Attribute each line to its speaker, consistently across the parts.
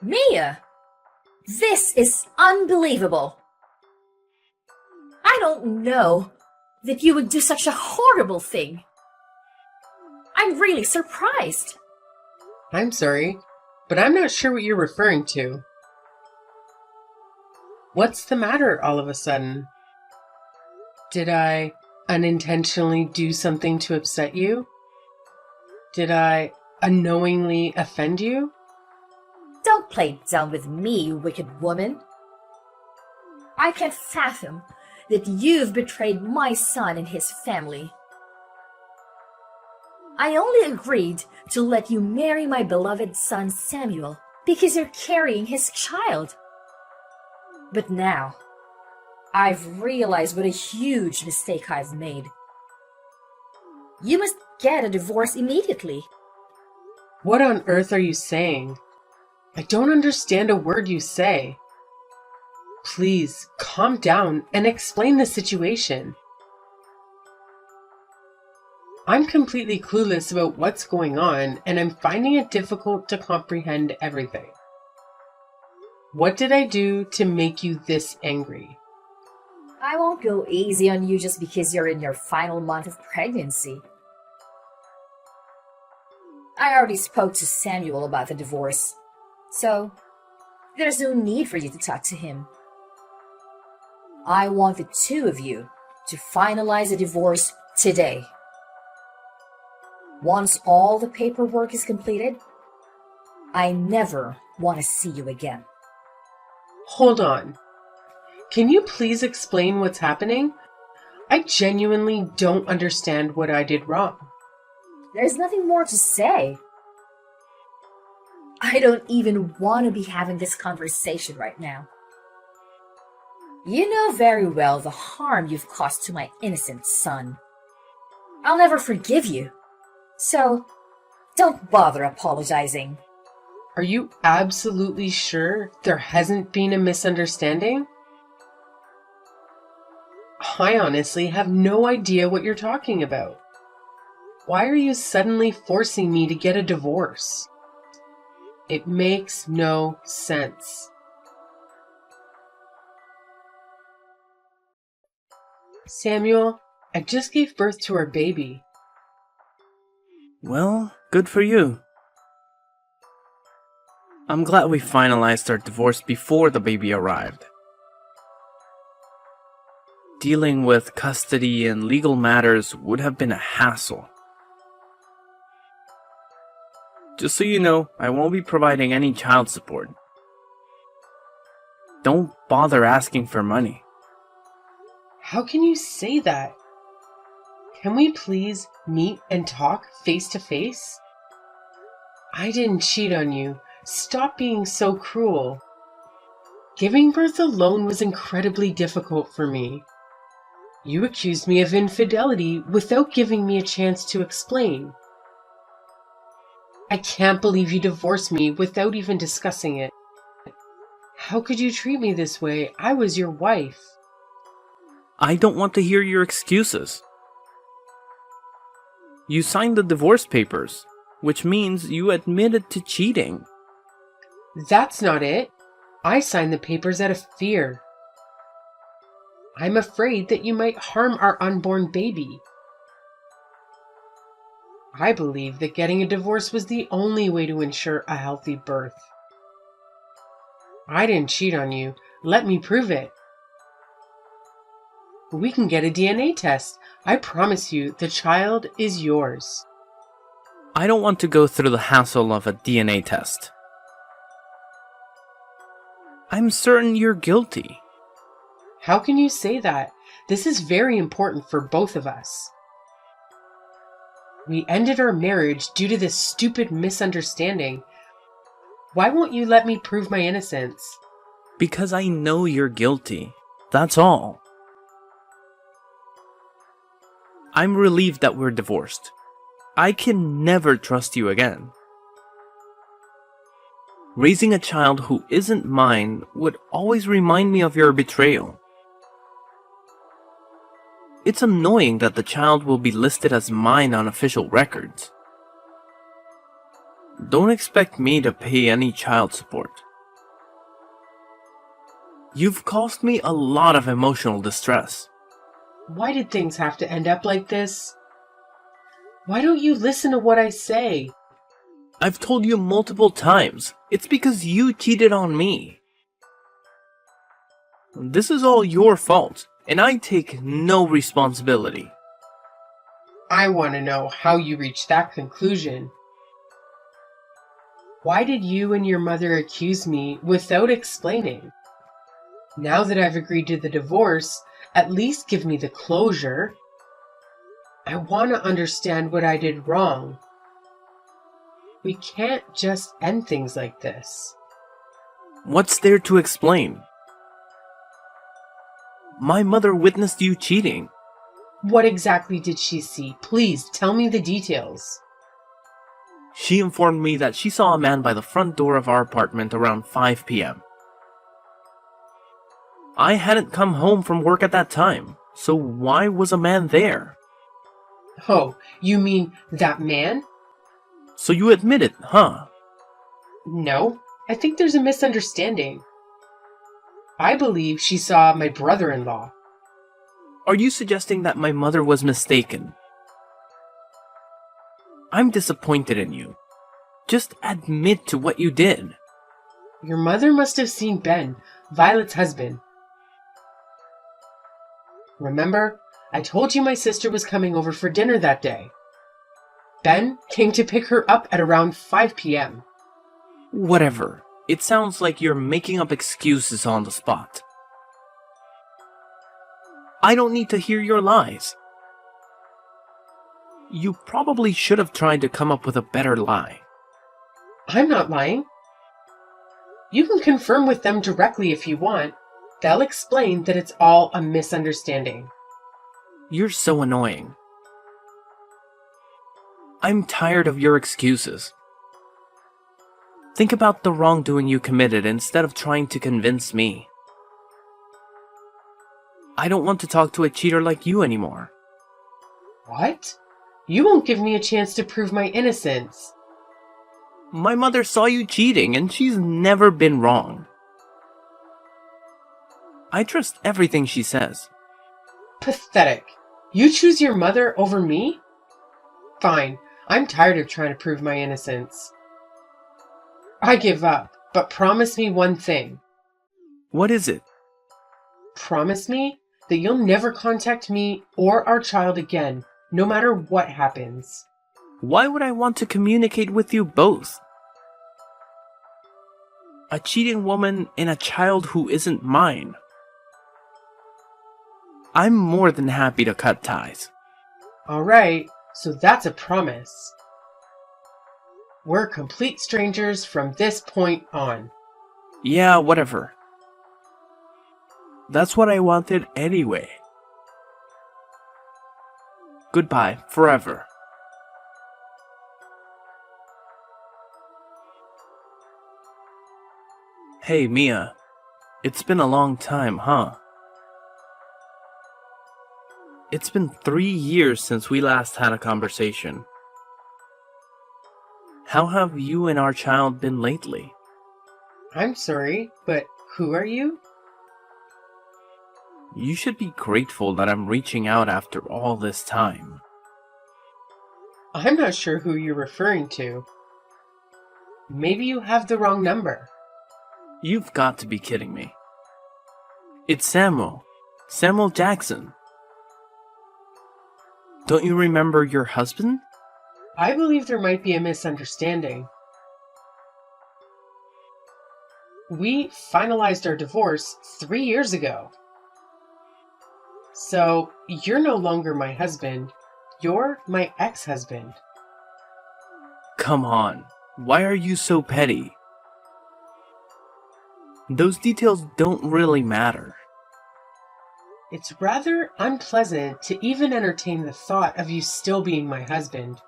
Speaker 1: Mia, this is unbelievable. I don't know that you would do such a horrible thing. I'm really surprised.
Speaker 2: I'm sorry, but I'm not sure what you're referring to. What's the matter all of a sudden? Did I unintentionally do something to upset you? Did I unknowingly offend you?
Speaker 1: Don't play dumb with me, you wicked woman. I can't fathom that you've betrayed my son and his family. I only agreed to let you marry my beloved son Samuel because you're carrying his child. But now, I've realized what a huge mistake I've made. You must get a divorce immediately.
Speaker 2: What on earth are you saying? I don't understand a word you say. Please, calm down and explain the situation. I'm completely clueless about what's going on, and I'm finding it difficult to comprehend everything. What did I do to make you this angry?
Speaker 1: I won't go easy on you just because you're in your final month of pregnancy. I already spoke to Samuel about the divorce, so there's no need for you to talk to him. I want the two of you to finalize the divorce today. Once all the paperwork is completed, I never want to see you again.
Speaker 2: Hold on. Can you please explain what's happening? I genuinely don't understand what I did wrong.
Speaker 1: There's nothing more to say. I don't even want to be having this conversation right now. You know very well the harm you've caused to my innocent son. I'll never forgive you. So, don't bother apologizing.
Speaker 2: Are you absolutely sure there hasn't been a misunderstanding? I honestly have no idea what you're talking about. Why are you suddenly forcing me to get a divorce? It makes no sense. Samuel, I just gave birth to our baby.
Speaker 3: Well, good for you. I'm glad we finalized our divorce before the baby arrived. Dealing with custody and legal matters would have been a hassle. Just so you know, I won't be providing any child support. Don't bother asking for money.
Speaker 2: How can you say that? Can we please meet and talk face to face? I didn't cheat on you. Stop being so cruel. Giving birth alone was incredibly difficult for me. You accused me of infidelity without giving me a chance to explain. I can't believe you divorced me without even discussing it. How could you treat me this way? I was your wife.
Speaker 3: I don't want to hear your excuses. You signed the divorce papers, which means you admitted to cheating.
Speaker 2: That's not it. I signed the papers out of fear. I'm afraid that you might harm our unborn baby. I believe that getting a divorce was the only way to ensure a healthy birth. I didn't cheat on you. Let me prove it. We can get a DNA test. I promise you, the child is yours.
Speaker 3: I don't want to go through the hassle of a DNA test. I'm certain you're guilty.
Speaker 2: How can you say that? This is very important for both of us. We ended our marriage due to this stupid misunderstanding. Why won't you let me prove my innocence?
Speaker 3: Because I know you're guilty. That's all. I'm relieved that we're divorced. I can never trust you again. Raising a child who isn't mine would always remind me of your betrayal. It's annoying that the child will be listed as mine on official records. Don't expect me to pay any child support. You've caused me a lot of emotional distress.
Speaker 2: Why did things have to end up like this? Why don't you listen to what I say?
Speaker 3: I've told you multiple times, it's because you cheated on me. This is all your fault, and I take no responsibility.
Speaker 2: I want to know how you reached that conclusion. Why did you and your mother accuse me without explaining? Now that I've agreed to the divorce, at least give me the closure. I want to understand what I did wrong. We can't just end things like this.
Speaker 3: What's there to explain? My mother witnessed you cheating.
Speaker 2: What exactly did she see? Please tell me the details.
Speaker 3: She informed me that she saw a man by the front door of our apartment around 5 p.m. I hadn't come home from work at that time, so why was a man there?
Speaker 2: Oh, you mean that man?
Speaker 3: So you admit it, huh?
Speaker 2: No, I think there's a misunderstanding. I believe she saw my brother-in-law.
Speaker 3: Are you suggesting that my mother was mistaken? I'm disappointed in you. Just admit to what you did.
Speaker 2: Your mother must have seen Ben, Violet's husband. Remember, I told you my sister was coming over for dinner that day. Ben came to pick her up at around 5 p.m.
Speaker 3: Whatever. It sounds like you're making up excuses on the spot. I don't need to hear your lies. You probably should have tried to come up with a better lie.
Speaker 2: I'm not lying. You can confirm with them directly if you want. They'll explain that it's all a misunderstanding.
Speaker 3: You're so annoying. I'm tired of your excuses. Think about the wrongdoing you committed instead of trying to convince me. I don't want to talk to a cheater like you anymore.
Speaker 2: What? You won't give me a chance to prove my innocence.
Speaker 3: My mother saw you cheating and she's never been wrong. I trust everything she says.
Speaker 2: Pathetic. You choose your mother over me? Fine. I'm tired of trying to prove my innocence. I give up, but promise me one thing.
Speaker 3: What is it?
Speaker 2: Promise me that you'll never contact me or our child again, no matter what happens.
Speaker 3: Why would I want to communicate with you both? A cheating woman and a child who isn't mine. I'm more than happy to cut ties.
Speaker 2: Alright, so that's a promise. We're complete strangers from this point on.
Speaker 3: Yeah, whatever. That's what I wanted anyway. Goodbye, forever. Hey, Mia. It's been a long time, huh? It's been 3 years since we last had a conversation. How have you and our child been lately?
Speaker 2: I'm sorry, but who are you?
Speaker 3: You should be grateful that I'm reaching out after all this time.
Speaker 2: I'm not sure who you're referring to. Maybe you have the wrong number.
Speaker 3: You've got to be kidding me. It's Samuel. Samuel Jackson. Don't you remember your husband?
Speaker 2: I believe there might be a misunderstanding. We finalized our divorce 3 years ago. So, you're no longer my husband. You're my ex-husband.
Speaker 3: Come on. Why are you so petty? Those details don't really matter.
Speaker 2: It's rather unpleasant to even entertain the thought of you still being my husband.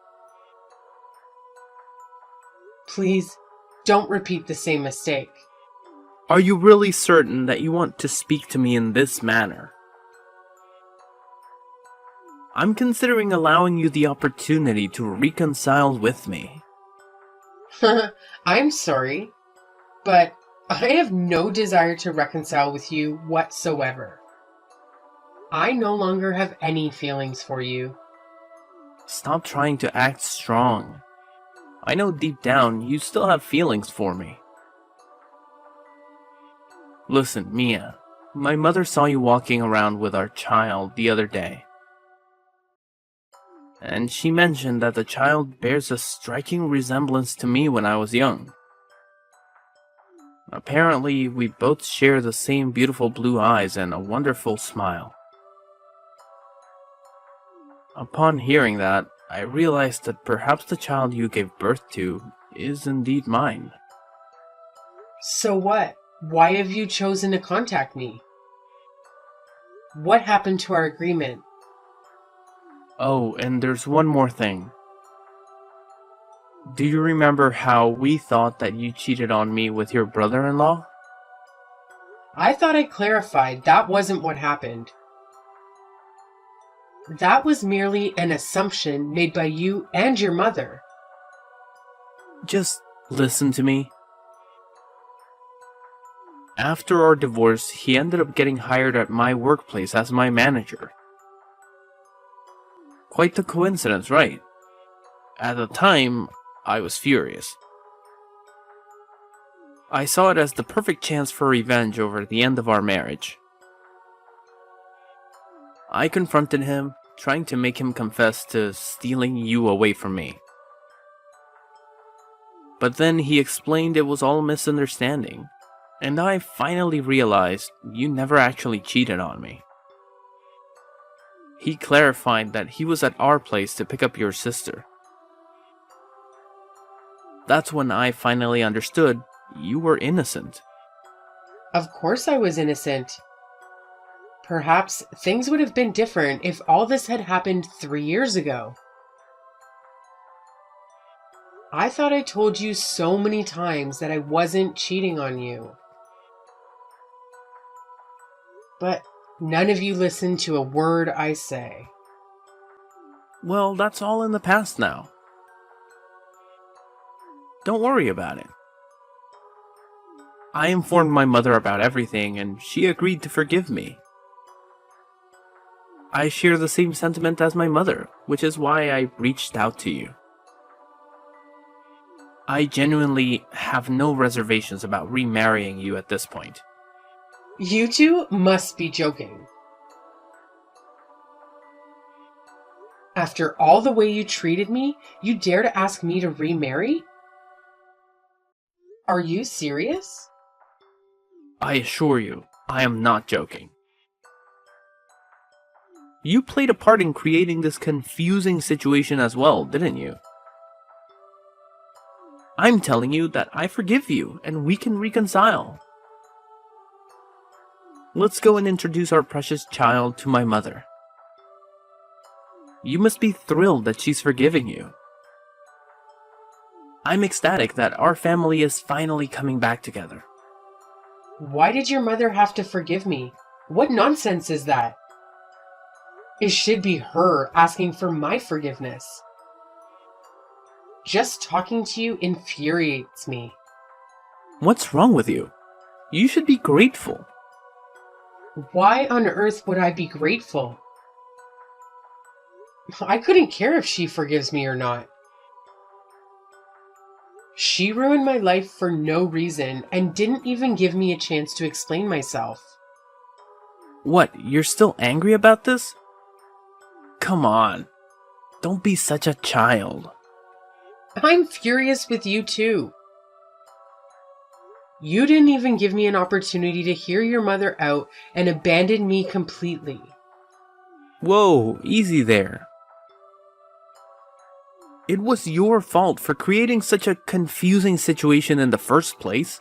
Speaker 2: Please, don't repeat the same mistake.
Speaker 3: Are you really certain that you want to speak to me in this manner? I'm considering allowing you the opportunity to reconcile with me.
Speaker 2: I'm sorry, but I have no desire to reconcile with you whatsoever. I no longer have any feelings for you.
Speaker 3: Stop trying to act strong. I know deep down you still have feelings for me. Listen, Mia, my mother saw you walking around with our child the other day. And she mentioned that the child bears a striking resemblance to me when I was young. Apparently, we both share the same beautiful blue eyes and a wonderful smile. Upon hearing that, I realized that perhaps the child you gave birth to is indeed mine.
Speaker 2: So what? Why have you chosen to contact me? What happened to our agreement?
Speaker 3: Oh, and there's one more thing. Do you remember how we thought that you cheated on me with your brother-in-law?
Speaker 2: I thought I clarified that wasn't what happened. That was merely an assumption made by you and your mother.
Speaker 3: Just listen to me. After our divorce, he ended up getting hired at my workplace as my manager. Quite the coincidence, right? At the time, I was furious. I saw it as the perfect chance for revenge over the end of our marriage. I confronted him, trying to make him confess to stealing you away from me. But then he explained it was all a misunderstanding, and I finally realized you never actually cheated on me. He clarified that he was at our place to pick up your sister. That's when I finally understood you were innocent.
Speaker 2: Of course I was innocent. Perhaps things would have been different if all this had happened 3 years ago. I thought I told you so many times that I wasn't cheating on you. But none of you listen to a word I say.
Speaker 3: Well, that's all in the past now. Don't worry about it. I informed my mother about everything, and she agreed to forgive me. I share the same sentiment as my mother, which is why I reached out to you. I genuinely have no reservations about remarrying you at this point.
Speaker 2: You two must be joking. After all the way you treated me, you dare to ask me to remarry? Are you serious?
Speaker 3: I assure you, I am not joking. You played a part in creating this confusing situation as well, didn't you? I'm telling you that I forgive you and we can reconcile. Let's go and introduce our precious child to my mother. You must be thrilled that she's forgiving you. I'm ecstatic that our family is finally coming back together.
Speaker 2: Why did your mother have to forgive me? What nonsense is that? It should be her asking for my forgiveness. Just talking to you infuriates me.
Speaker 3: What's wrong with you? You should be grateful.
Speaker 2: Why on earth would I be grateful? I couldn't care if she forgives me or not. She ruined my life for no reason and didn't even give me a chance to explain myself.
Speaker 3: What, you're still angry about this? Come on, don't be such a child.
Speaker 2: I'm furious with you too. You didn't even give me an opportunity to hear your mother out and abandoned me completely.
Speaker 3: Whoa, easy there. It was your fault for creating such a confusing situation in the first place.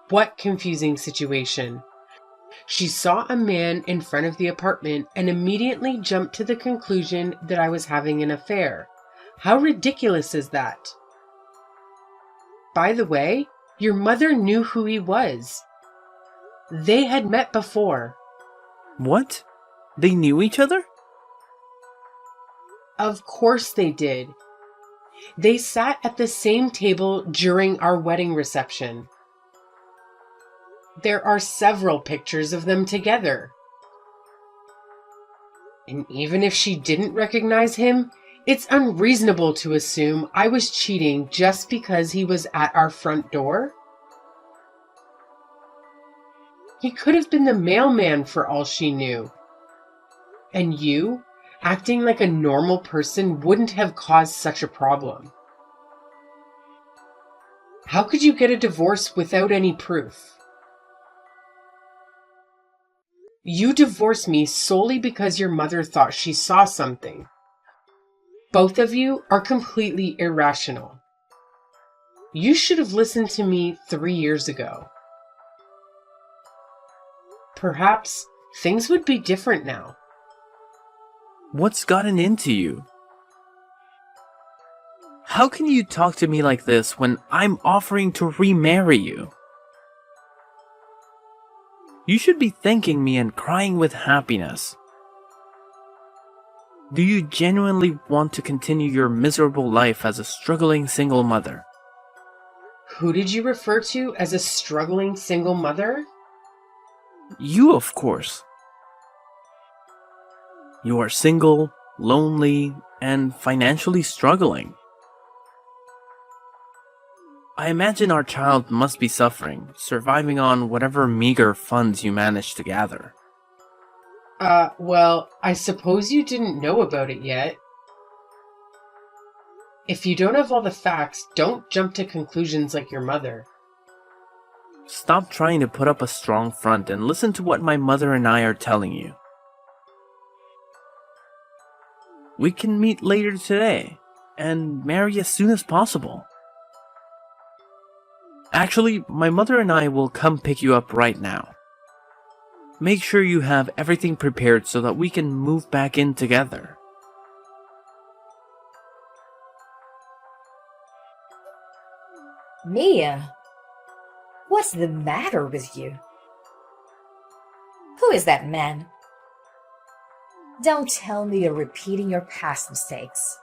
Speaker 2: What confusing situation? She saw a man in front of the apartment and immediately jumped to the conclusion that I was having an affair. How ridiculous is that? By the way, your mother knew who he was. They had met before.
Speaker 3: What? They knew each other?
Speaker 2: Of course they did. They sat at the same table during our wedding reception. There are several pictures of them together. And even if she didn't recognize him, it's unreasonable to assume I was cheating just because he was at our front door. He could have been the mailman for all she knew. And you, acting like a normal person, wouldn't have caused such a problem. How could you get a divorce without any proof? You divorced me solely because your mother thought she saw something. Both of you are completely irrational. You should have listened to me 3 years ago. Perhaps things would be different now.
Speaker 3: What's gotten into you? How can you talk to me like this when I'm offering to remarry you? You should be thanking me and crying with happiness. Do you genuinely want to continue your miserable life as a struggling single mother?
Speaker 2: Who did you refer to as a struggling single mother?
Speaker 3: You, of course. You are single, lonely, and financially struggling. I imagine our child must be suffering, surviving on whatever meager funds you manage to gather.
Speaker 2: Well, I suppose you didn't know about it yet. If you don't have all the facts, don't jump to conclusions like your mother.
Speaker 3: Stop trying to put up a strong front and listen to what my mother and I are telling you. We can meet later today and marry as soon as possible. Actually, my mother and I will come pick you up right now. Make sure you have everything prepared so that we can move back in together.
Speaker 1: Mia, what's the matter with you? Who is that man? Don't tell me you're repeating your past mistakes.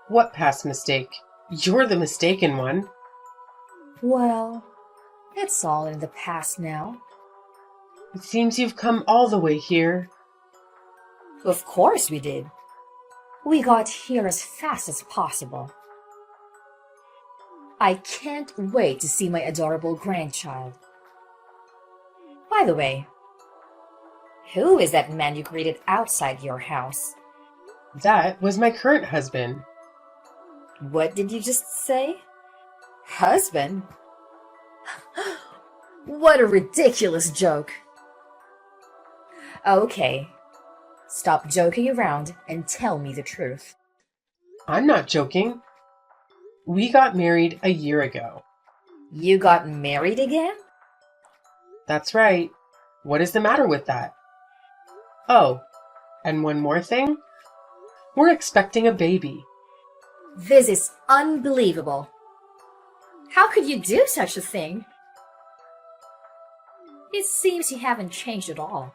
Speaker 2: What past mistake? You're the mistaken one.
Speaker 1: Well, it's all in the past now.
Speaker 2: It seems you've come all the way here.
Speaker 1: Of course we did. We got here as fast as possible. I can't wait to see my adorable grandchild. By the way, who is that man you greeted outside your house?
Speaker 2: That was my current husband.
Speaker 1: What did you just say? Husband? What a ridiculous joke. Okay, stop joking around and tell me the truth.
Speaker 2: I'm not joking. We got married a year ago.
Speaker 1: You got married again?
Speaker 2: That's right. What is the matter with that? Oh, and one more thing. We're expecting a baby.
Speaker 1: This is unbelievable. How could you do such a thing? It seems you haven't changed at all.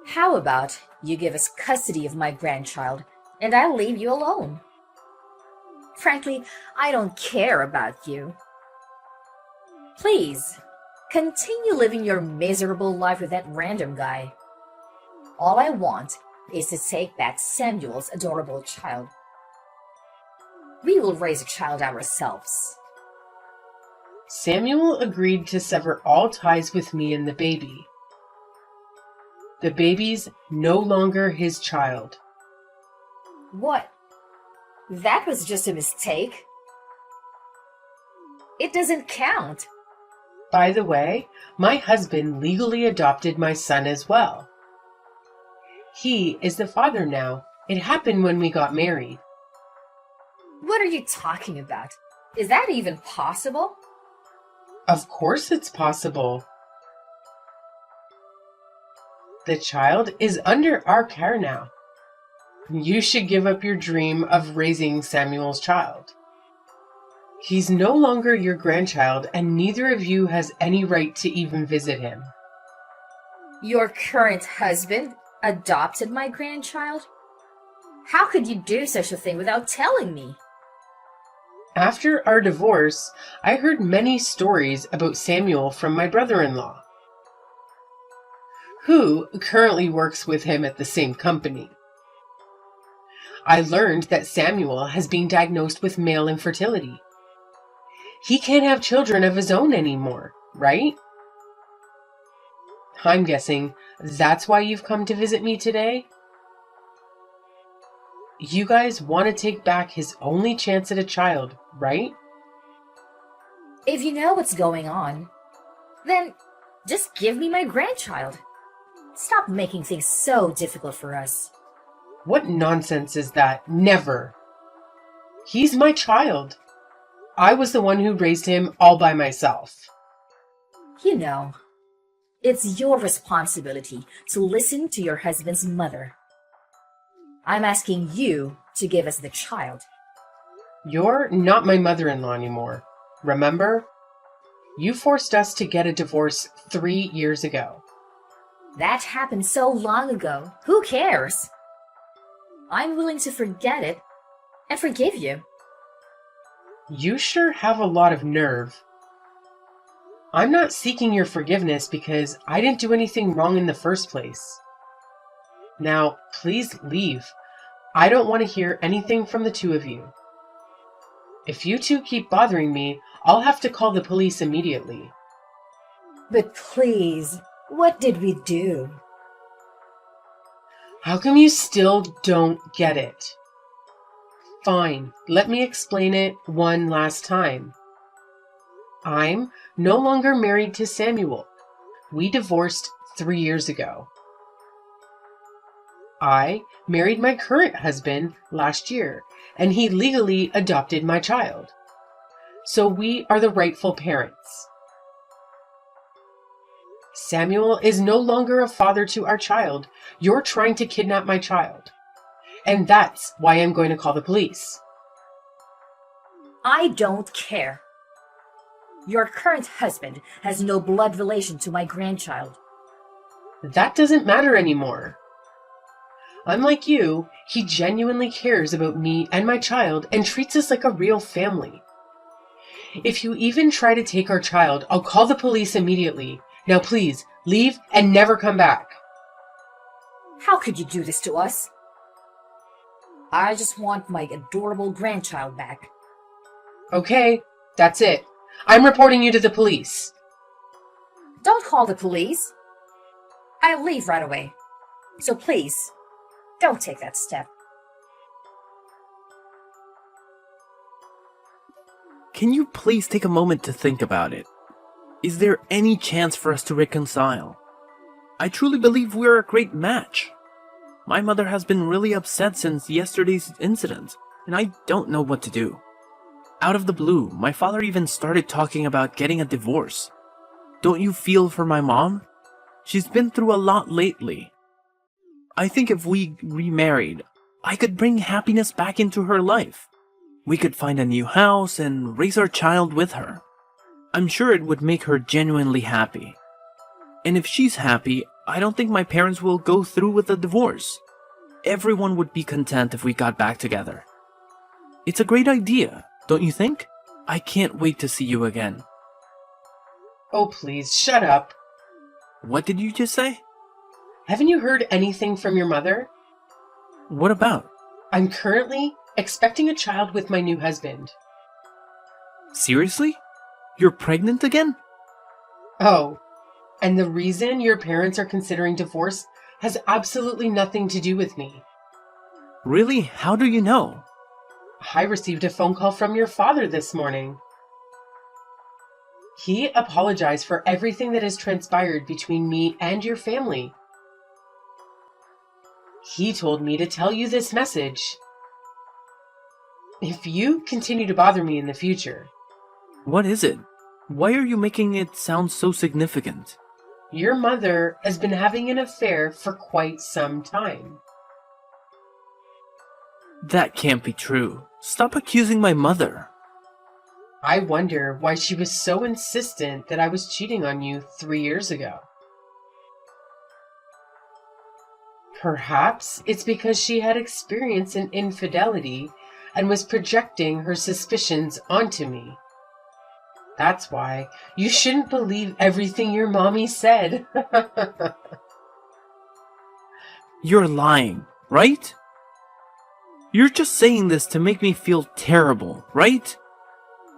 Speaker 1: How about you give us custody of my grandchild and I'll leave you alone? Frankly, I don't care about you. Please, continue living your miserable life with that random guy. All I want is to take back Samuel's adorable child. We will raise a child ourselves.
Speaker 2: Samuel agreed to sever all ties with me and the baby. The baby's no longer his child.
Speaker 1: What? That was just a mistake. It doesn't count.
Speaker 2: By the way, my husband legally adopted my son as well. He is the father now. It happened when we got married.
Speaker 1: What are you talking about? Is that even possible?
Speaker 2: Of course it's possible. The child is under our care now. You should give up your dream of raising Samuel's child. He's no longer your grandchild, and neither of you has any right to even visit him.
Speaker 1: Your current husband adopted my grandchild? How could you do such a thing without telling me?
Speaker 2: After our divorce, I heard many stories about Samuel from my brother-in-law, who currently works with him at the same company. I learned that Samuel has been diagnosed with male infertility. He can't have children of his own anymore, right? I'm guessing that's why you've come to visit me today? You guys want to take back his only chance at a child, right?
Speaker 1: If you know what's going on, then just give me my grandchild. Stop making things so difficult for us.
Speaker 2: What nonsense is that? Never. He's my child. I was the one who raised him all by myself.
Speaker 1: You know, it's your responsibility to listen to your husband's mother. I'm asking you to give us the child.
Speaker 2: You're not my mother-in-law anymore. Remember? You forced us to get a divorce 3 years ago.
Speaker 1: That happened so long ago. Who cares? I'm willing to forget it and forgive you.
Speaker 2: You sure have a lot of nerve. I'm not seeking your forgiveness because I didn't do anything wrong in the first place. Now, please leave. I don't want to hear anything from the two of you. If you two keep bothering me, I'll have to call the police immediately.
Speaker 1: But please, what did we do?
Speaker 2: How come you still don't get it? Fine, let me explain it one last time. I'm no longer married to Samuel. We divorced 3 years ago. I married my current husband last year, and he legally adopted my child. So we are the rightful parents. Samuel is no longer a father to our child. You're trying to kidnap my child. And that's why I'm going to call the police.
Speaker 1: I don't care. Your current husband has no blood relation to my grandchild.
Speaker 2: That doesn't matter anymore. Unlike you, he genuinely cares about me and my child and treats us like a real family. If you even try to take our child, I'll call the police immediately. Now please, leave and never come back.
Speaker 1: How could you do this to us? I just want my adorable grandchild back.
Speaker 2: Okay, that's it. I'm reporting you to the police.
Speaker 1: Don't call the police. I'll leave right away. So please, don't take that step.
Speaker 3: Can you please take a moment to think about it? Is there any chance for us to reconcile? I truly believe we're a great match. My mother has been really upset since yesterday's incident, and I don't know what to do. Out of the blue, my father even started talking about getting a divorce. Don't you feel for my mom? She's been through a lot lately. I think if we remarried, I could bring happiness back into her life. We could find a new house and raise our child with her. I'm sure it would make her genuinely happy. And if she's happy, I don't think my parents will go through with a divorce. Everyone would be content if we got back together. It's a great idea, don't you think? I can't wait to see you again.
Speaker 2: Oh, please, shut up.
Speaker 3: What did you just say?
Speaker 2: Haven't you heard anything from your mother?
Speaker 3: What about?
Speaker 2: I'm currently expecting a child with my new husband.
Speaker 3: Seriously? You're pregnant again?
Speaker 2: Oh, and the reason your parents are considering divorce has absolutely nothing to do with me.
Speaker 3: Really? How do you know?
Speaker 2: I received a phone call from your father this morning. He apologized for everything that has transpired between me and your family. He told me to tell you this message. If you continue to bother me in the future...
Speaker 3: What is it? Why are you making it sound so significant?
Speaker 2: Your mother has been having an affair for quite some time.
Speaker 3: That can't be true. Stop accusing my mother.
Speaker 2: I wonder why she was so insistent that I was cheating on you 3 years ago. Perhaps it's because she had experience in infidelity and was projecting her suspicions onto me. That's why you shouldn't believe everything your mommy said.
Speaker 3: You're lying, right? You're just saying this to make me feel terrible, right?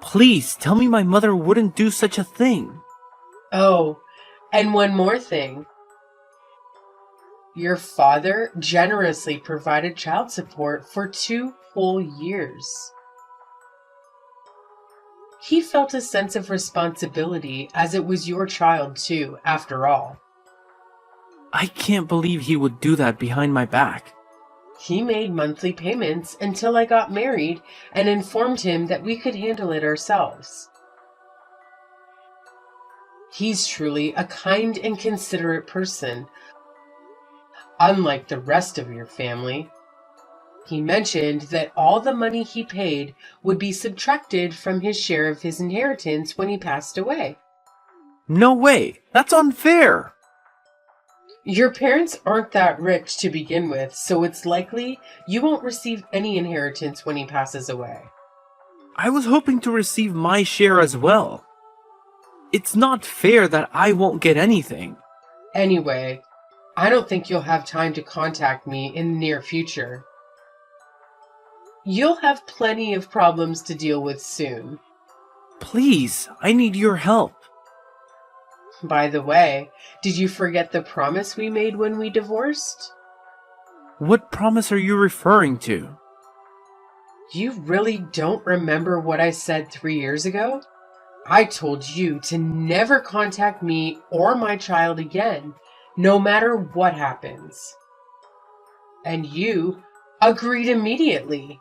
Speaker 3: Please tell me my mother wouldn't do such a thing.
Speaker 2: Oh, and one more thing. Your father generously provided child support for 2 whole years. He felt a sense of responsibility as it was your child too, after all.
Speaker 3: I can't believe he would do that behind my back.
Speaker 2: He made monthly payments until I got married and informed him that we could handle it ourselves. He's truly a kind and considerate person, unlike the rest of your family. He mentioned that all the money he paid would be subtracted from his share of his inheritance when he passed away.
Speaker 3: No way! That's unfair!
Speaker 2: Your parents aren't that rich to begin with, so it's likely you won't receive any inheritance when he passes away.
Speaker 3: I was hoping to receive my share as well. It's not fair that I won't get anything.
Speaker 2: Anyway, I don't think you'll have time to contact me in the near future. You'll have plenty of problems to deal with soon.
Speaker 3: Please, I need your help.
Speaker 2: By the way, did you forget the promise we made when we divorced?
Speaker 3: What promise are you referring to?
Speaker 2: You really don't remember what I said 3 years ago? I told you to never contact me or my child again, no matter what happens. And you agreed immediately.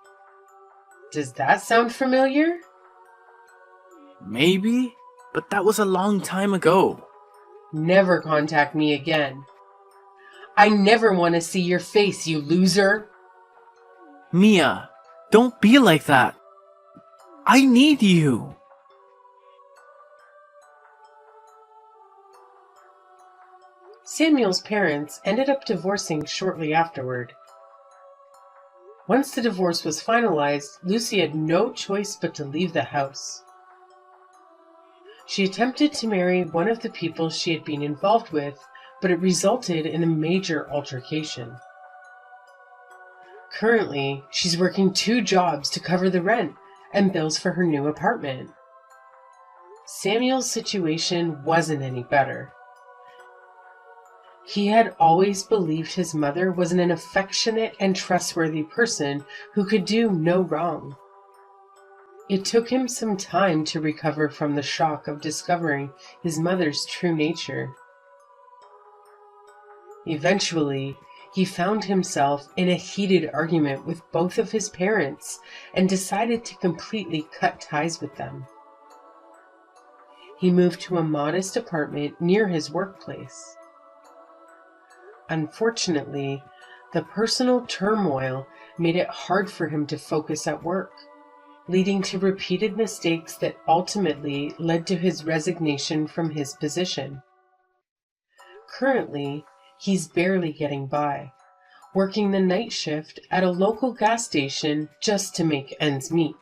Speaker 2: Does that sound familiar?
Speaker 3: Maybe, but that was a long time ago.
Speaker 2: Never contact me again. I never want to see your face, you loser.
Speaker 3: Mia, don't be like that. I need you.
Speaker 2: Samuel's parents ended up divorcing shortly afterward. Once the divorce was finalized, Lucy had no choice but to leave the house. She attempted to marry one of the people she had been involved with, but it resulted in a major altercation. Currently, she's working 2 jobs to cover the rent and bills for her new apartment. Samuel's situation wasn't any better. He had always believed his mother was an affectionate and trustworthy person who could do no wrong. It took him some time to recover from the shock of discovering his mother's true nature. Eventually, he found himself in a heated argument with both of his parents and decided to completely cut ties with them. He moved to a modest apartment near his workplace. Unfortunately, the personal turmoil made it hard for him to focus at work, leading to repeated mistakes that ultimately led to his resignation from his position. Currently, he's barely getting by, working the night shift at a local gas station just to make ends meet.